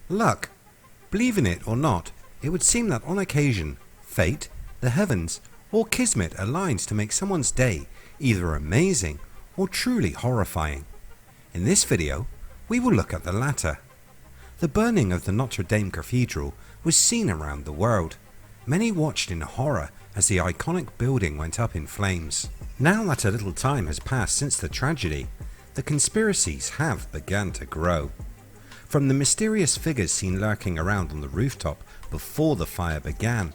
Luck. Believe in it or not, it would seem that on occasion, fate, the heavens, or kismet aligns to make someone's day either amazing or truly horrifying. In this video, we will look at the latter. The burning of the Notre Dame Cathedral was seen around the world. Many watched in horror as the iconic building went up in flames. Now that a little time has passed since the tragedy, the conspiracies have begun to grow. From the mysterious figures seen lurking around on the rooftop before the fire began,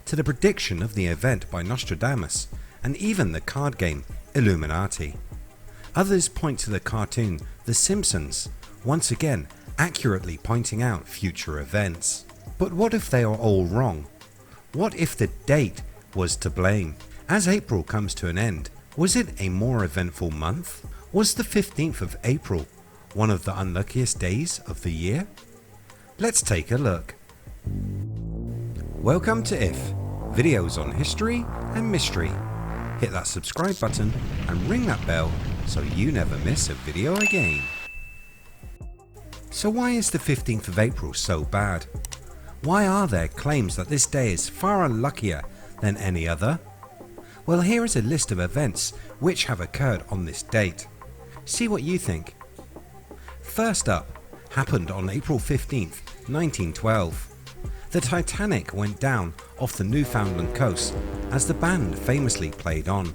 to the prediction of the event by Nostradamus, and even the card game Illuminati. Others point to the cartoon The Simpsons, once again accurately pointing out future events. But what if they are all wrong? What if the date was to blame? As April comes to an end, was it a more eventful month? Was the 15th of April one of the unluckiest days of the year? Let's take a look. Welcome to If, videos on history and mystery. Hit that subscribe button and ring that bell so you never miss a video again. So why is the 15th of April so bad? Why are there claims that this day is far unluckier than any other? Well, here is a list of events which have occurred on this date. See what you think. First up, happened on April 15th, 1912. The Titanic went down off the Newfoundland coast as the band famously played on.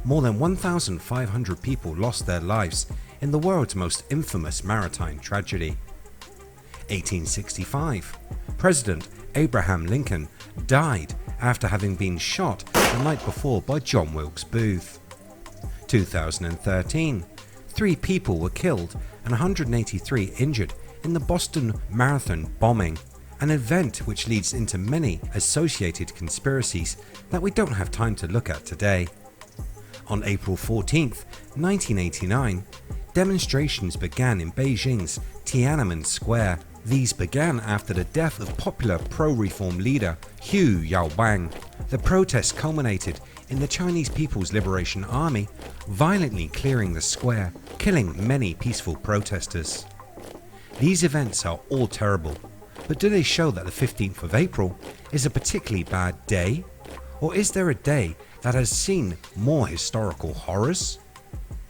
More than 1,500 people lost their lives in the world's most infamous maritime tragedy. 1865, President Abraham Lincoln died after having been shot the night before by John Wilkes Booth. 2013, 3 people were killed and 183 injured in the Boston Marathon bombing, an event which leads into many associated conspiracies that we don't have time to look at today. On April 14th, 1989, demonstrations began in Beijing's Tiananmen Square. These began after the death of popular pro-reform leader Hu Yaobang. The protests culminated in the Chinese People's Liberation Army violently clearing the square, killing many peaceful protesters. These events are all terrible, but do they show that the 15th of April is a particularly bad day? Or is there a day that has seen more historical horrors?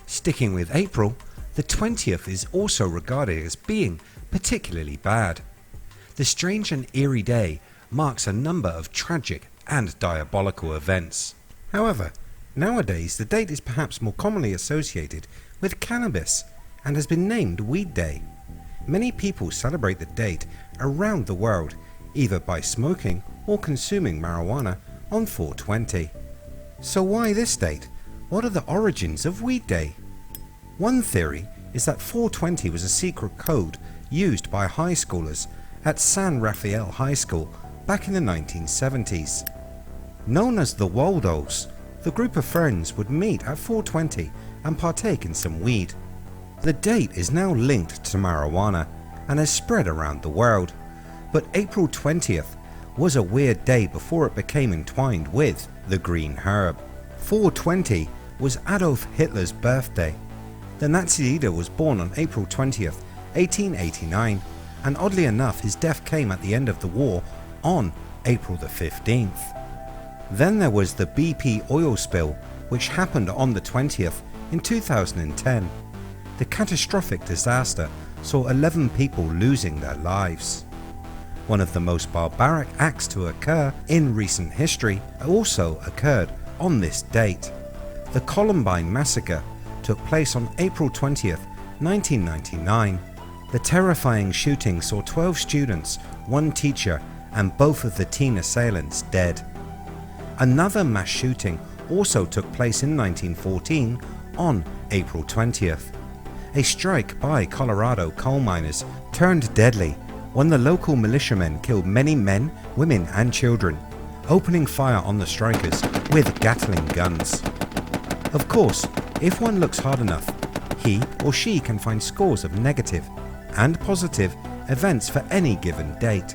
Sticking with April, the 20th is also regarded as being particularly bad. The strange and eerie day marks a number of tragic and diabolical events. However, nowadays the date is perhaps more commonly associated with cannabis and has been named Weed Day. Many people celebrate the date around the world either by smoking or consuming marijuana on 4/20. So why this date? What are the origins of Weed Day? One theory is that 4/20 was a secret code used by high schoolers at San Rafael High School back in the 1970s. Known as the Waldos, the group of friends would meet at 4/20 and partake in some weed. The date is now linked to marijuana and has spread around the world, but April 20th was a weird day before it became entwined with the green herb. 4/20 was Adolf Hitler's birthday. The Nazi leader was born on April 20th, 1889, and oddly enough his death came at the end of the war on April the 15th. Then there was the BP oil spill, which happened on the 20th in 2010. The catastrophic disaster saw 11 people losing their lives. One of the most barbaric acts to occur in recent history also occurred on this date. The Columbine massacre took place on April 20th, 1999. The terrifying shooting saw 12 students, 1 teacher, and both of the teen assailants dead. Another mass shooting also took place in 1914 on April 20th. A strike by Colorado coal miners turned deadly when the local militiamen killed many men, women, and children, opening fire on the strikers with Gatling guns. Of course, if one looks hard enough, he or she can find scores of negative and positive events for any given date.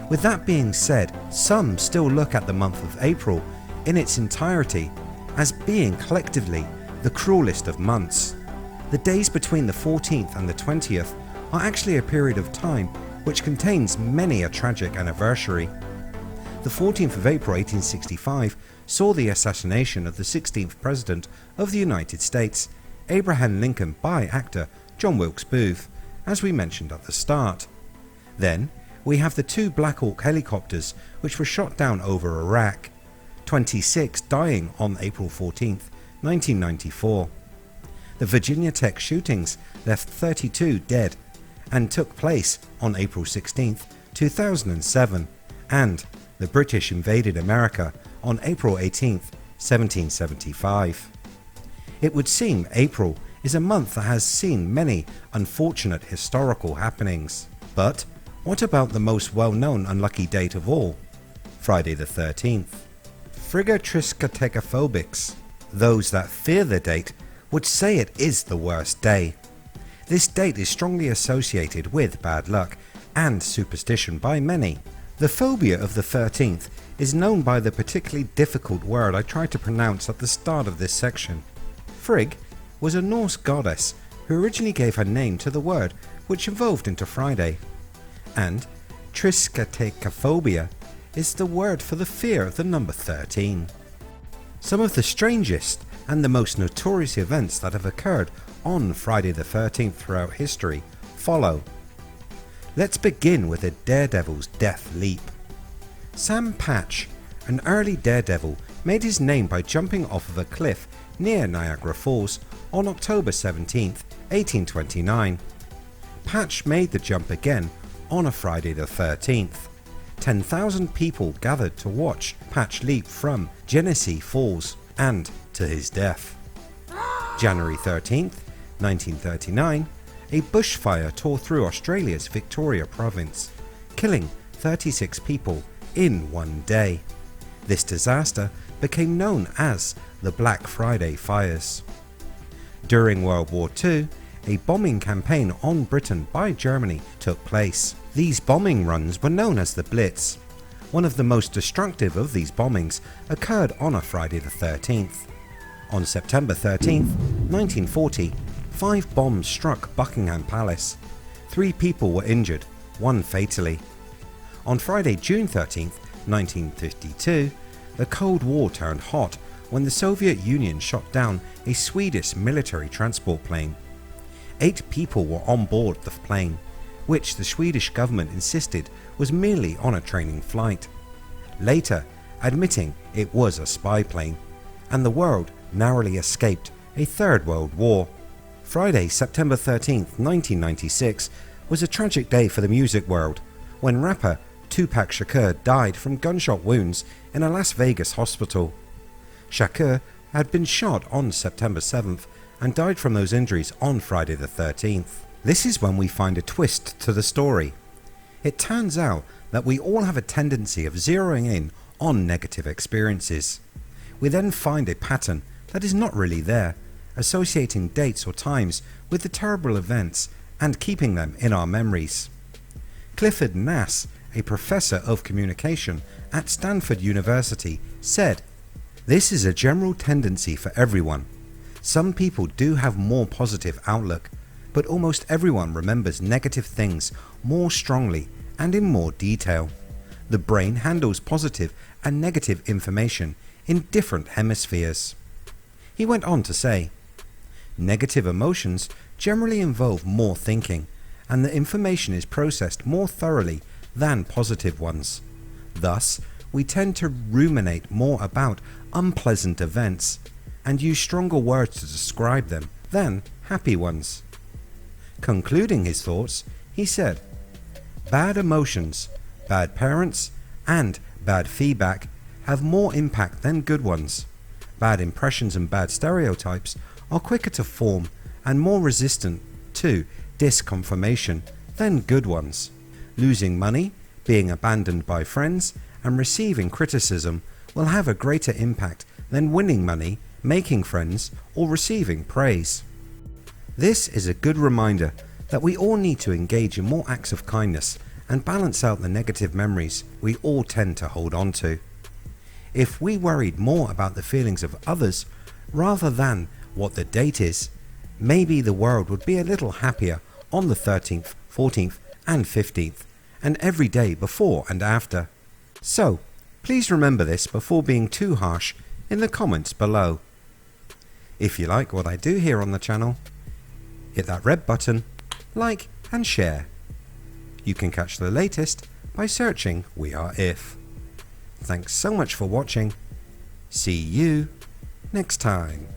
With that being said, some still look at the month of April in its entirety as being collectively the cruelest of months. The days between the 14th and the 20th are actually a period of time which contains many a tragic anniversary. The 14th of April 1865 saw the assassination of the 16th President of the United States, Abraham Lincoln, by actor John Wilkes Booth, as we mentioned at the start. Then we have the 2 Black Hawk helicopters which were shot down over Iraq, 26 dying on April 14th, 1994. The Virginia Tech shootings left 32 dead and took place on April 16th, 2007, and the British invaded America on April 18th, 1775. It would seem April is a month that has seen many unfortunate historical happenings. But what about the most well-known unlucky date of all? Friday the 13th. Frigatriskatekaphobics, those that fear the date, would say it is the worst day. This date is strongly associated with bad luck and superstition by many. The phobia of the 13th is known by the particularly difficult word I tried to pronounce at the start of this section. Frigg was a Norse goddess who originally gave her name to the word, which evolved into Friday. And triskaidekaphobia is the word for the fear of the number 13. Some of the strangest and the most notorious events that have occurred on Friday the 13th throughout history follow. Let's begin with a daredevil's death leap. Sam Patch, an early daredevil, made his name by jumping off of a cliff near Niagara Falls on October 17, 1829. Patch made the jump again on a Friday the 13th. 10,000 people gathered to watch Patch leap from Genesee Falls and to his death. January 13th, 1939, a bushfire tore through Australia's Victoria province, killing 36 people in one day. This disaster became known as the Black Friday fires. During World War II, a bombing campaign on Britain by Germany took place. These bombing runs were known as the Blitz. One of the most destructive of these bombings occurred on a Friday the 13th. On September 13th, 1940, 5 bombs struck Buckingham Palace. 3 people were injured, 1 fatally. On Friday, June 13th, 1952, the Cold War turned hot when the Soviet Union shot down a Swedish military transport plane. 8 people were on board the plane, which the Swedish government insisted was merely on a training flight, later admitting it was a spy plane, and the world narrowly escaped a Third World War. Friday, September 13th, 1996 was a tragic day for the music world when rapper Tupac Shakur died from gunshot wounds in a Las Vegas hospital. Shakur had been shot on September 7th and died from those injuries on Friday the 13th. This is when we find a twist to the story. It turns out that we all have a tendency of zeroing in on negative experiences. We then find a pattern that is not really there, associating dates or times with the terrible events and keeping them in our memories. Clifford Nass, a professor of communication at Stanford University, said, "This is a general tendency for everyone. Some people do have more positive outlook, but almost everyone remembers negative things more strongly and in more detail. The brain handles positive and negative information in different hemispheres." He went on to say, "Negative emotions generally involve more thinking, and the information is processed more thoroughly than positive ones. Thus, we tend to ruminate more about unpleasant events and use stronger words to describe them than happy ones." Concluding his thoughts, he said, "Bad emotions, bad parents, and bad feedback have more impact than good ones. Bad impressions and bad stereotypes are quicker to form and more resistant to disconfirmation than good ones. Losing money, being abandoned by friends, and receiving criticism will have a greater impact than winning money, making friends, or receiving praise." This is a good reminder that we all need to engage in more acts of kindness and balance out the negative memories we all tend to hold on to. If we worried more about the feelings of others rather than what the date is, maybe the world would be a little happier on the 13th, 14th and 15th and every day before and after. So, please remember this before being too harsh in the comments below. If you like what I do here on the channel, hit that red button, like and share. You can catch the latest by searching We Are If. Thanks so much for watching. See you next time.